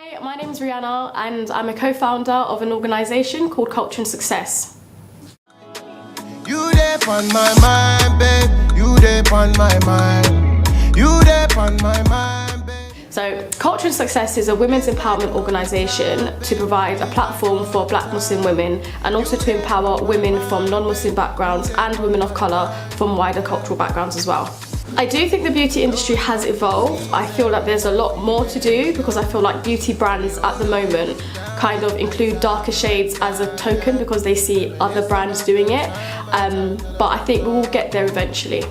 Hi, my name is Rhianna and I'm a co-founder of an organisation called Culture and Success. You there on my mind, babe. You there on my mind. You there on my mind, babe. So, Culture and Success is a women's empowerment organisation to provide a platform for Black Muslim women and also to empower women from non-Muslim backgrounds and women of colour from wider cultural backgrounds as well. I do think the beauty industry has evolved. I feel like there's a lot more to do because I feel like beauty brands at the moment kind of include darker shades as a token because they see other brands doing it. But I think we will get there eventually.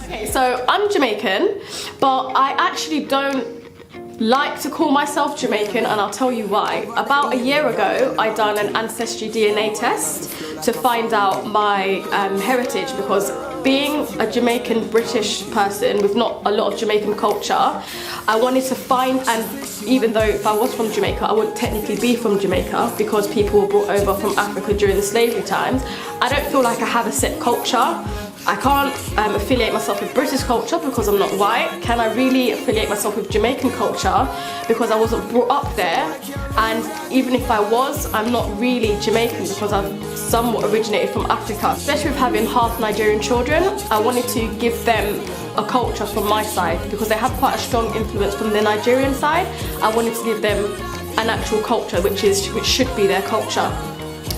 Okay, so I'm Jamaican, but I actually don't like to call myself Jamaican, and I'll tell you why. About a year ago, I done an ancestry DNA test to find out my heritage, because being a Jamaican British person with not a lot of Jamaican culture, I wanted to find, and even though if I was from Jamaica, I wouldn't technically be from Jamaica because people were brought over from Africa during the slavery times. I don't feel like I have a set culture. I can't affiliate myself with British culture because I'm not white. Can I really affiliate myself with Jamaican culture because I wasn't brought up there? And even if I was, I'm not really Jamaican because I've somewhat originated from Africa. Especially with having half Nigerian children, I wanted to give them a culture from my side because they have quite a strong influence from the Nigerian side. I wanted to give them an actual culture which should be their culture.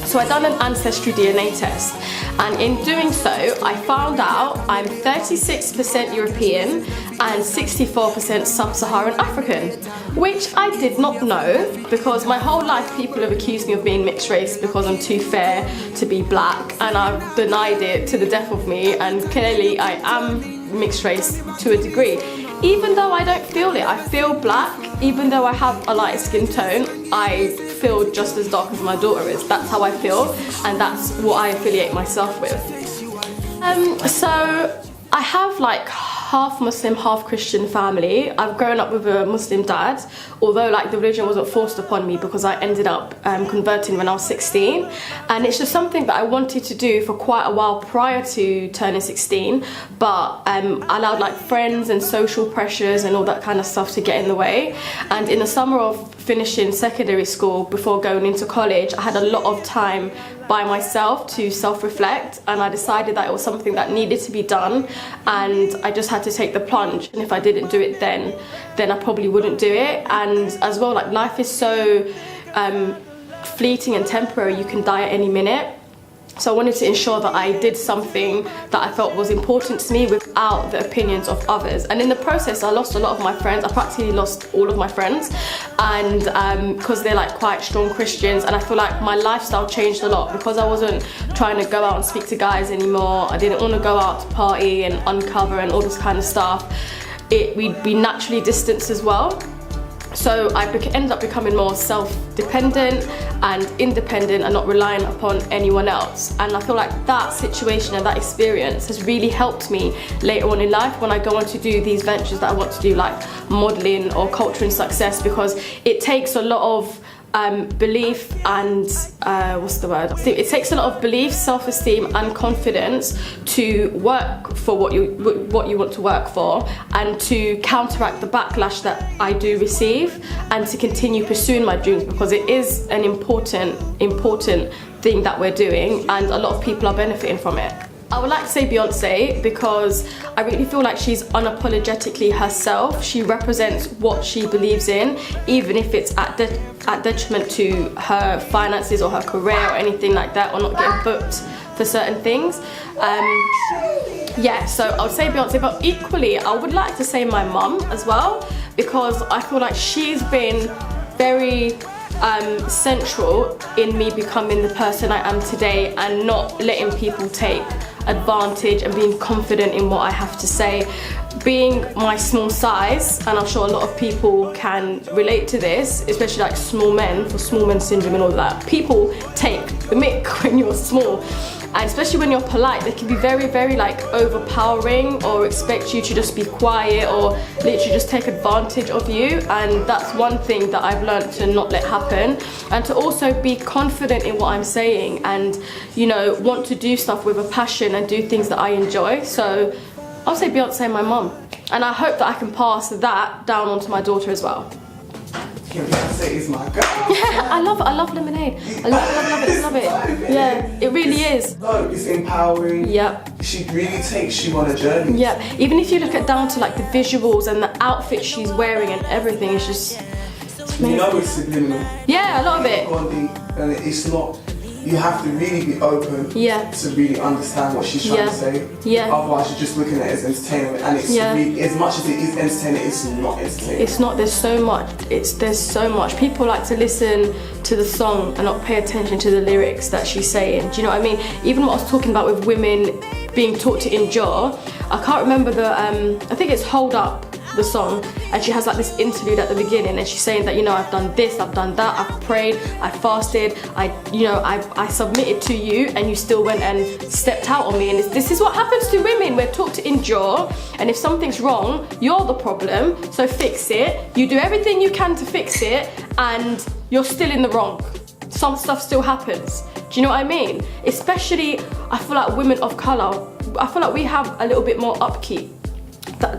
So I done an ancestry DNA test, and in doing so I found out I'm 36% European and 64% Sub-Saharan African, which I did not know because my whole life people have accused me of being mixed race because I'm too fair to be black, and I've denied it to the death of me, and clearly I am mixed race to a degree. Even though I don't feel it, I feel black. Even though I have a light skin tone, I feel just as dark as my daughter is. That's how I feel, and that's what I affiliate myself with. So I have like half Muslim, half Christian family. I've grown up with a Muslim dad, although like the religion wasn't forced upon me because I ended up converting when I was 16, and it's just something that I wanted to do for quite a while prior to turning 16, but I allowed like friends and social pressures and all that kind of stuff to get in the way. And in the summer of finishing secondary school before going into college, I had a lot of time by myself to self-reflect, and I decided that it was something that needed to be done, and I just had to take the plunge. And if I didn't do it then I probably wouldn't do it. And as well, like, life is so fleeting and temporary. You can die at any minute. So I wanted to ensure that I did something that I felt was important to me without the opinions of others. And in the process, I lost a lot of my friends. I practically lost all of my friends, and because they're like quite strong Christians, and I feel like my lifestyle changed a lot because I wasn't trying to go out and speak to guys anymore. I didn't want to go out to party and uncover and all this kind of stuff. We'd be naturally distanced as well. So I ended up becoming more self-dependent and independent and not relying upon anyone else. And I feel like that situation and that experience has really helped me later on in life when I go on to do these ventures that I want to do, like modelling or culture and success, because it takes a lot of belief and it takes a lot of belief, self-esteem and confidence to work for what you want to work for, and to counteract the backlash that I do receive, and to continue pursuing my dreams, because it is an important thing that we're doing and a lot of people are benefiting from it. I would like to say Beyonce because I really feel like she's unapologetically herself. She represents what she believes in, even if it's at detriment to her finances or her career or anything like that, or not getting booked for certain things. Yeah, so I would say Beyonce, but equally I would like to say my mum as well, because I feel like she's been very central in me becoming the person I am today and not letting people take advantage, and being confident in what I have to say. Being my small size, and I'm sure a lot of people can relate to this, especially like small men, for small men syndrome and all that. People take the mick when you're small, and especially when you're polite, they can be very, very like overpowering or expect you to just be quiet or literally just take advantage of you. And that's one thing that I've learned to not let happen, and to also be confident in what I'm saying, and you know, want to do stuff with a passion and do things that I enjoy. So I'll say Beyonce, my mum, and I hope that I can pass that down onto my daughter as well. Beyonce is my girl. I love Lemonade. I love it. Yeah, it really is. No, it's empowering. Yep. She really takes you on a journey. Yeah, even if you look at down to like the visuals and the outfit she's wearing and everything, it's just You know it's subliminal. Yeah, a lot of it. And it's not. You have to really be open to really understand what she's trying to say. Yeah. Otherwise, you're just looking at it as entertainment, and it's really, as much as it is entertaining, it's not entertaining. It's not. There's so much. There's so much. People like to listen to the song and not pay attention to the lyrics that she's saying. Do you know what I mean? Even what I was talking about with women being taught to endure. I can't remember the. I think it's Hold Up, the song, and she has like this interlude at the beginning, and she's saying that, you know, I've done this, I've done that, I've prayed, I fasted, I submitted to you, and you still went and stepped out on me. And this is what happens to women. We're taught to endure, and if something's wrong, you're the problem, so fix it. You do everything you can to fix it, and you're still in the wrong. Some stuff still happens. Do you know what I mean? Especially, I feel like women of colour, I feel like we have a little bit more upkeep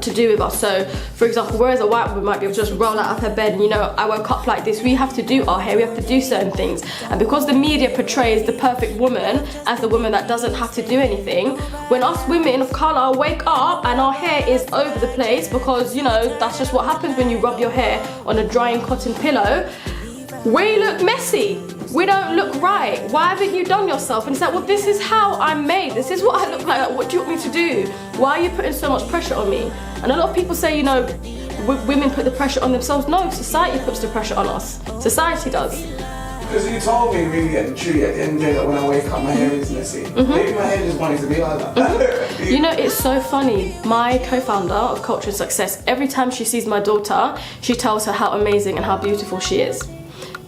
to do with us. So for example, whereas a white woman might be able to just roll out of her bed and, you know, I woke up like this, we have to do our hair, we have to do certain things. And because the media portrays the perfect woman as the woman that doesn't have to do anything, when us women of colour wake up and our hair is over the place, because, you know, that's just what happens when you rub your hair on a drying cotton pillow, we look messy. We don't look right. Why haven't you done yourself? And it's like, well, this is how I'm made. This is what I look like. What do you want me to do? Why are you putting so much pressure on me? And a lot of people say, you know, women put the pressure on themselves. No, society puts the pressure on us. Society does. Because you told me really at the tree at the end of the day that when I wake up my hair is messy. Maybe my hair just wanted to be like that. You know, it's so funny. My co-founder of Culture and Success, every time she sees my daughter, she tells her how amazing and how beautiful she is.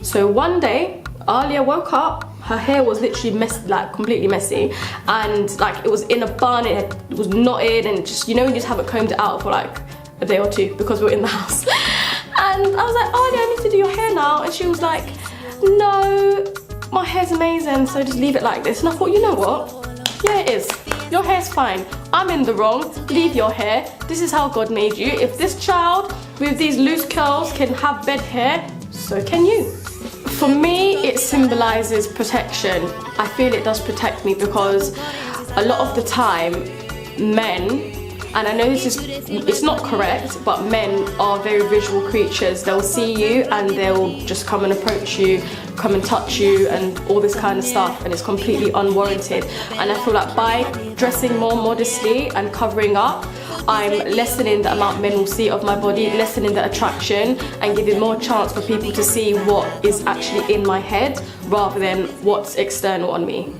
So one day, Alia woke up, her hair was literally like completely messy, and like it was in a bun, it was knotted, and just, you know, you just haven't combed it out for like a day or two because we're in the house. And I was like, Alia, I need to do your hair now. And she was like, no, my hair's amazing, so just leave it like this. And I thought, you know what? Yeah, it is. Your hair's fine. I'm in the wrong. Leave your hair. This is how God made you. If this child with these loose curls can have bed hair, so can you. For me, it symbolises protection. I feel it does protect me because a lot of the time, men, and I know it's not correct, but men are very visual creatures. They'll see you and they'll just come and approach you, come and touch you and all this kind of stuff, and it's completely unwarranted. And I feel like by dressing more modestly and covering up, I'm lessening the amount men will see of my body, lessening the attraction, and giving more chance for people to see what is actually in my head rather than what's external on me.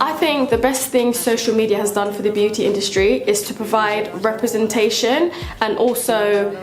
I think the best thing social media has done for the beauty industry is to provide representation and also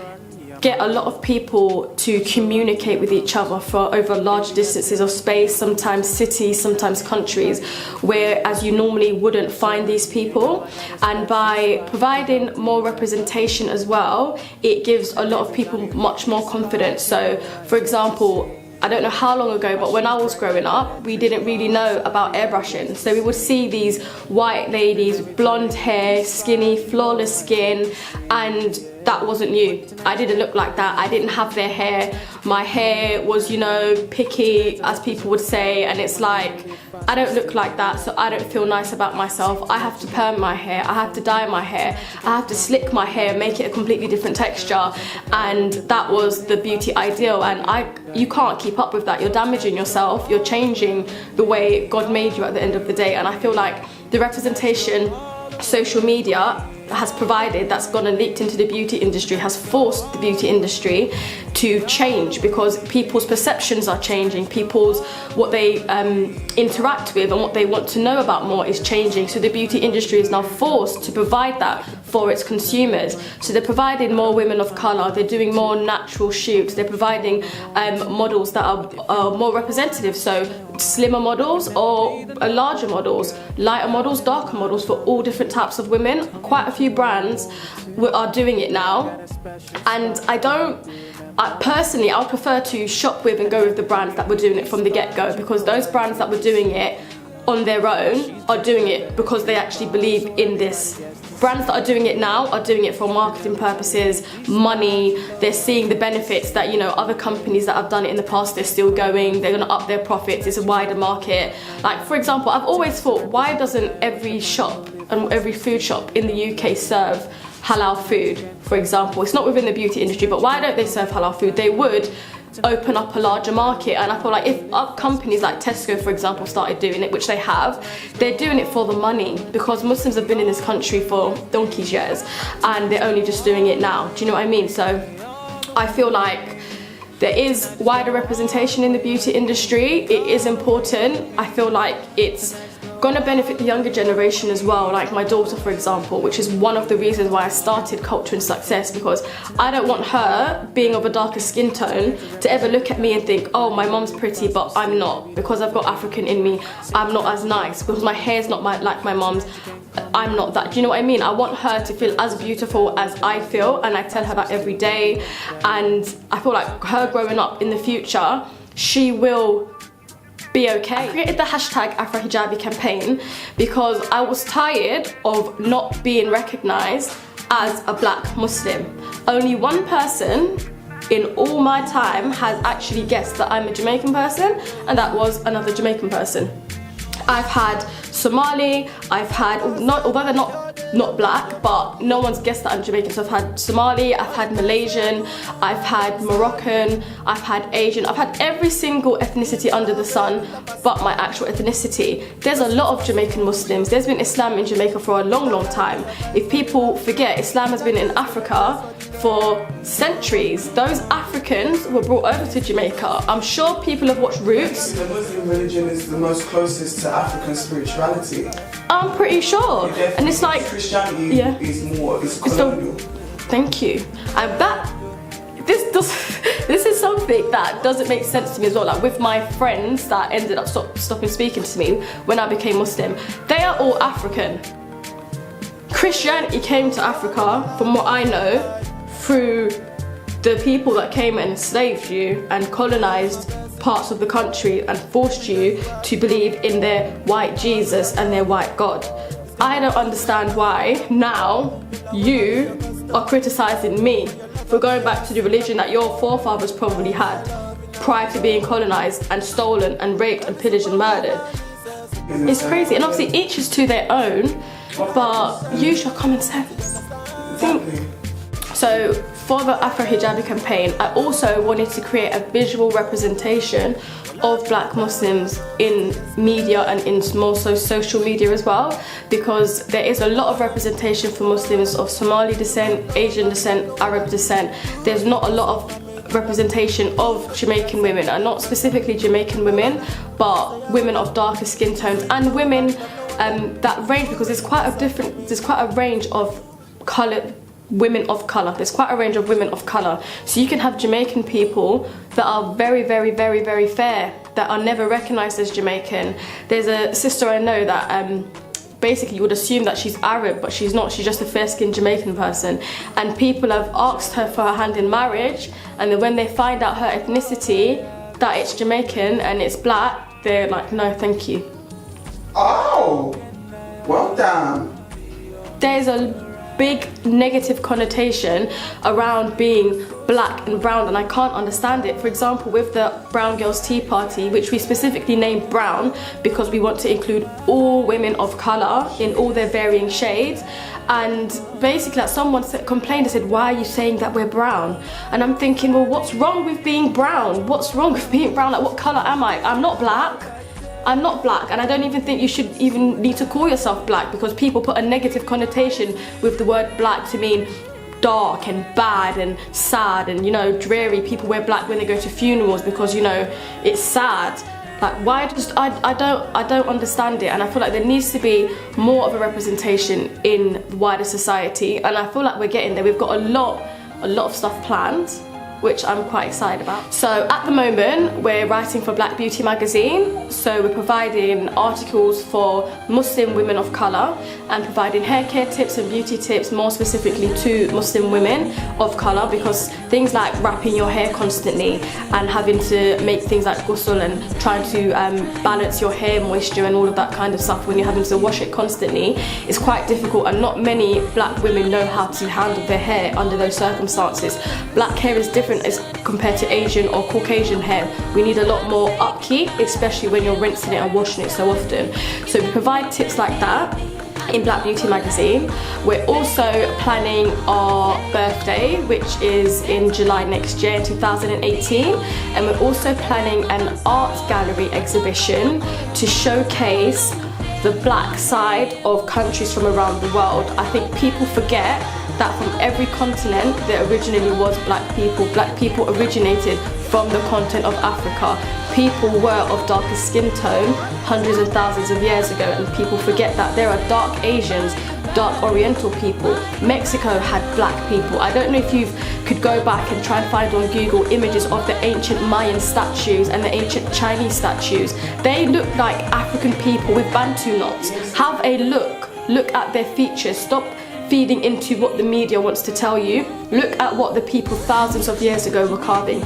get a lot of people to communicate with each other for over large distances of space, sometimes cities, sometimes countries, whereas you normally wouldn't find these people. And by providing more representation as well, it gives a lot of people much more confidence. So, for example, I don't know how long ago, but when I was growing up, we didn't really know about airbrushing. So we would see these white ladies, blonde hair, skinny, flawless skin, and that wasn't new. I didn't look like that. I didn't have their hair. My hair was, you know, picky, as people would say, and it's like, I don't look like that, so I don't feel nice about myself. I have to perm my hair, I have to dye my hair, I have to slick my hair, make it a completely different texture, and that was the beauty ideal. And you can't keep up with that. You're damaging yourself, you're changing the way God made you at the end of the day. And I feel like the representation social media has provided, that's gone and leaked into the beauty industry, has forced the beauty industry to change, because people's perceptions are changing, what they interact with and what they want to know about more is changing. So the beauty industry is now forced to provide that for its consumers. So they're providing more women of colour, they're doing more natural shoots, they're providing models that are more representative, so slimmer models or larger models, lighter models, darker models, for all different types of women. Quite a few brands are doing it now, and personally, I would prefer to shop with and go with the brands that were doing it from the get-go, because those brands that were doing it on their own are doing it because they actually believe in this brands that are doing it now are doing it for marketing purposes, money. They're seeing the benefits that, you know, other companies that have done it in the past, they're still going, they're gonna up their profits, it's a wider market. Like, for example, I've always thought, why doesn't every shop and every food shop in the UK serve halal food, for example? It's not within the beauty industry, but why don't they serve halal food? They would open up a larger market. And I feel like if companies like Tesco, for example, started doing it, which they have, they're doing it for the money, because Muslims have been in this country for donkey's years and they're only just doing it now. Do you know what I mean? So I feel like there is wider representation in the beauty industry. It is important. I feel like it's gonna benefit the younger generation as well, like my daughter, for example, which is one of the reasons why I started Culture and Success, because I don't want her, being of a darker skin tone, to ever look at me and think, oh, my mom's pretty but I'm not, because I've got African in me, I'm not as nice, because my hair's not like my mom's, I'm not that. Do you know what I mean? I want her to feel as beautiful as I feel, and I tell her that every day. And I feel like her growing up in the future, she will be okay. I created the hashtag Afro Hijabi campaign because I was tired of not being recognised as a black Muslim. Only one person in all my time has actually guessed that I'm a Jamaican person, and that was another Jamaican person. I've had Somali, I've had, although they're not black, but no one's guessed that I'm Jamaican. So I've had Somali, I've had Malaysian, I've had Moroccan, I've had Asian, I've had every single ethnicity under the sun but my actual ethnicity. There's a lot of Jamaican Muslims. There's been Islam in Jamaica for a long, long time. If people forget, Islam has been in Africa for centuries. Those Africans were brought over to Jamaica. I'm sure people have watched Roots. The Muslim religion is the most closest to African spirituality. I'm pretty sure. And it's like Christianity is more, it's colonial. Thank you. And this is something that doesn't make sense to me as well. Like with my friends that ended up stopping speaking to me when I became Muslim, they are all African. Christianity came to Africa, from what I know, through the people that came and enslaved you and colonized parts of the country and forced you to believe in their white Jesus and their white God. I don't understand why now you are criticizing me for going back to the religion that your forefathers probably had prior to being colonized and stolen and raped and pillaged and murdered. It's crazy, and obviously each is to their own, but use your common sense. So for the Afro Hijabi campaign, I also wanted to create a visual representation of black Muslims in media and in more so social media as well, because there is a lot of representation for Muslims of Somali descent, Asian descent, Arab descent. There's not a lot of representation of Jamaican women, and not specifically Jamaican women, but women of darker skin tones and women that range, because there's quite a range of women of colour. There's quite a range of women of colour. So you can have Jamaican people that are very, very, very, very fair, that are never recognised as Jamaican. There's a sister I know that basically you would assume that she's Arab, but she's not. She's just a fair-skinned Jamaican person. And people have asked her for her hand in marriage, and then when they find out her ethnicity, that it's Jamaican and it's black, they're like, no, thank you. Oh, well done. There's a big negative connotation around being black and brown, and I can't understand it. For example, with the Brown Girls Tea Party, which we specifically named brown because we want to include all women of colour in all their varying shades, and basically like someone complained and said, why are you saying that we're brown? And I'm thinking, well, what's wrong with being brown? What's wrong with being brown? Like, what colour am I? I'm not black. I'm not black, and I don't even think you should even need to call yourself black, because people put a negative connotation with the word black to mean dark and bad and sad and, you know, dreary. People wear black when they go to funerals because, you know, it's sad. Like, why just I don't understand it, and I feel like there needs to be more of a representation in wider society, and I feel like we're getting there. We've got a lot of stuff planned. which I'm quite excited about. So at the moment, we're writing for Black Beauty magazine. So we're providing articles for Muslim women of colour and providing hair care tips and beauty tips, more specifically to Muslim women of colour, because things like wrapping your hair constantly and having to make things like ghusl and trying to balance your hair moisture and all of that kind of stuff when you're having to wash it constantly is quite difficult, and not many black women know how to handle their hair under those circumstances. Black hair is different as compared to Asian or Caucasian hair. We need a lot more upkeep, especially when you're rinsing it and washing it so often. So we provide tips like that in Black Beauty magazine. We're also planning our birthday, which is in July next year, 2018, and we're also planning an art gallery exhibition to showcase the black side of countries from around the world. I think people forget that from every continent there originally was black people. Black people originated from the continent of Africa. People were of darker skin tone hundreds of thousands of years ago, and people forget that there are dark Asians, dark Oriental people. Mexico had black people. I don't know if you could go back and try and find on Google images of the ancient Mayan statues and the ancient Chinese statues. They look like African people with Bantu knots. Have a look at their features. Stop feeding into what the media wants to tell you. Look at what the people thousands of years ago were carving.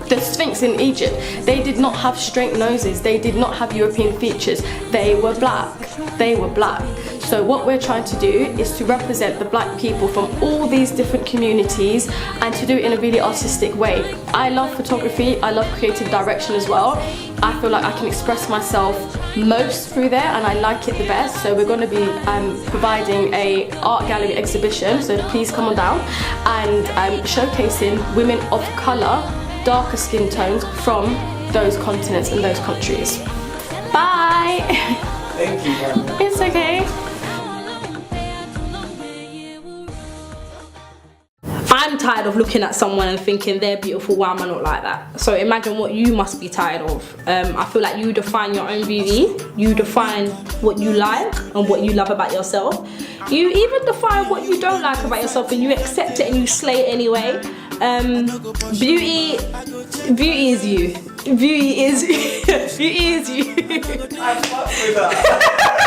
The Sphinx in Egypt, they did not have straight noses, they did not have European features, they were black. So what we're trying to do is to represent the black people from all these different communities and to do it in a really artistic way. I love photography, I love creative direction as well. I feel like I can express myself most through there and I like it the best. So we're going to be providing a art gallery exhibition, so please come on down, and showcasing women of colour, darker skin tones from those continents and those countries. Bye! Thank you, Rhianna. It's okay. I'm tired of looking at someone and thinking they're beautiful, why am I not like that? So imagine what you must be tired of. I feel like you define your own beauty, you define what you like and what you love about yourself. You even define what you don't like about yourself and you accept it and you slay it anyway. Beauty is you. Beauty is you. I fuck with that.